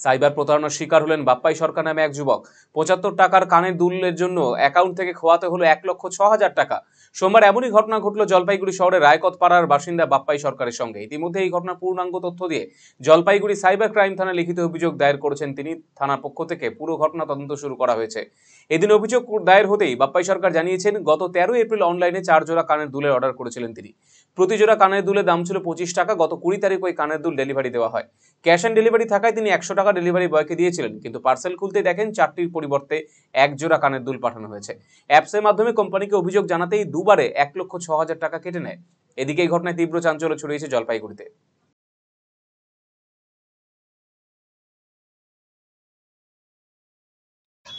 Cyber প্রতারণার শিকার হলেন বাপ্পাই সরকার নামে এক যুবক। ৭৫ টাকার কানের দুলের জন্য অ্যাকাউন্ট থেকে খোয়াতে হলো ১,০৬,০০০ টাকা। সোমবার এমনই ঘটনা ঘটল জলপাইগুড়ি শহরের রায়কত পাড়ার বাসিন্দা বাপ্পাই সরকারের সঙ্গে। ইতিমধ্যে এই ঘটনার পূর্ণাঙ্গ তথ্য দিয়ে জলপাইগুড়ি সাইবার ক্রাইম থানায় লিখিত অভিযোগ দায়ের করেছেন তিনি। থানার পক্ষ থেকে পুরো ঘটনা তদন্ত শুরু করা হয়েছে। এদিন অভিযোগ দায়ের হতেই বাপ্পাই সরকার জানিয়েছেন, গত ১৩ এপ্রিল অনলাইনে ৪ জোড়া কানের দুলের অর্ডার করেছিলেন তিনি। প্রতি জোড়া কানের দুলের দাম ছিল ২৫ টাকা। গত ২০ তারিখ ওই কানের দুল ডেলিভারি দেওয়া হয়। ক্যাশ অন ডেলিভারি থাকায় তিনি ১০০ টাকা ডেলিভারি বয়কে দিয়েছিলেন, কিন্তু পার্সেল খুলতে দেখেন ৪টির পরিবর্তে ১ জোড়া কানের দুল পাঠানো হয়েছে। অ্যাপসের মাধ্যমে কোম্পানিকে অভিযোগ জানাতেই দুবারে ১,০৬,০০০ টাকা কেটে নেয়। এদিকে এই ঘটনায় তীব্র চাঞ্চল্য ছড়িয়েছে জলপাইগুড়িতে।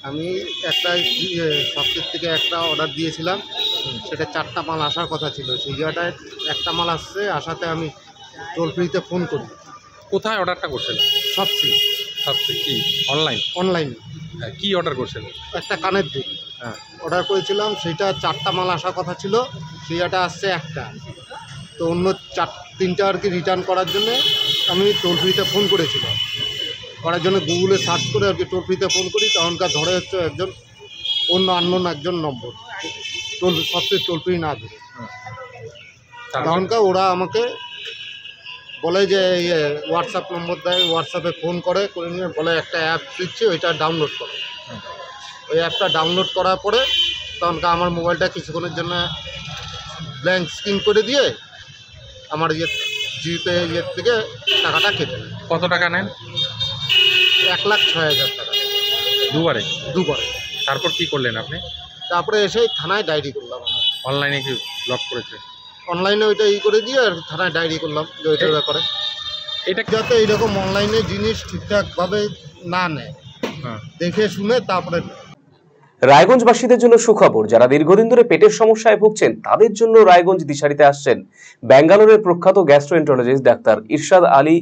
আমি একটা শপের থেকে একটা অর্ডার দিয়েছিলাম, সেটা 4টা মাল আসার কথা ছিল। সেই জায়গাটায় একটা মাল আসাতে আমি টোল ফ্রিতে ফোন করি। কোথায় অর্ডারটা করছিলেন? সবচেয়ে কি অনলাইনে কি অর্ডার করছিলেন? একটা কানের দুল অর্ডার করেছিলাম, সেইটা 4টা মাল আসার কথা ছিল, সেই জায়গাটা আসছে একটা। তো অন্য 3টা আর কি রিটার্ন করার জন্য আমি টোল ফ্রিতে ফোন করেছিলাম। করার জন্য গুগলে সার্চ করে আর কি টোল ফ্রিতে ফোন করি, তখনকার ধরে হচ্ছে একজন অন্য আননোন একজন নম্বর, সবচেয়ে টোল ফ্রি না ধরে। তখনকার ওরা আমাকে বলে যে হোয়াটসঅ্যাপ নম্বর দেয়, হোয়াটসঅ্যাপে ফোন করে নিয়ে বলে একটা অ্যাপ দিচ্ছি, ওইটা ডাউনলোড করো। ওই অ্যাপটা ডাউনলোড করার পরে তখনকার আমার মোবাইলটা কিছুক্ষণের জন্য ব্ল্যাঙ্ক স্ক্রিন করে দিয়ে আমার জিপে থেকে টাকাটা কেটে নেয়। কত টাকা নেন? ১,০৬,০০০ টাকা দুবারে। তারপর কি করলেন আপনি? তারপরে এসে থানায় ডায়েরি করলাম। অনলাইনে কি ব্লক করেছে? অনলাইনে ওইটা করে দিয়ে আর থানায় ডায়েরি করলাম যে ওইটার ব্যাপারে, এটা যাতে এইরকম অনলাইনে জিনিস ঠিকঠাকভাবে না নেয়, দেখে শুনে তারপরে। রায়গঞ্জবাসীদের জন্য সুখবর, যারা দীর্ঘদিন ধরে পেটের সমস্যায় ভুগছেন তাদের জন্য রায়গঞ্জ দিশারিতে আসছেন ব্যাঙ্গালোরের প্রখ্যাত গ্যাস্ট্রোএন্টারোলজিস্ট ডাক্তার ইরশাদ আলী,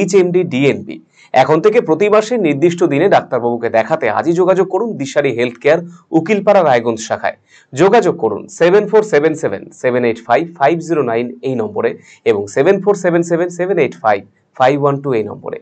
HMD, DNB। এখন থেকে প্রতি মাসে নির্দিষ্ট দিনে ডাক্তারবাবুকে দেখাতে আজই যোগাযোগ করুন দিশারি হেলথ কেয়ার, উকিলপাড়া, রায়গঞ্জ শাখায়। যোগাযোগ করুন 7477785509 এই নম্বরে এবং 7477785512 এই নম্বরে।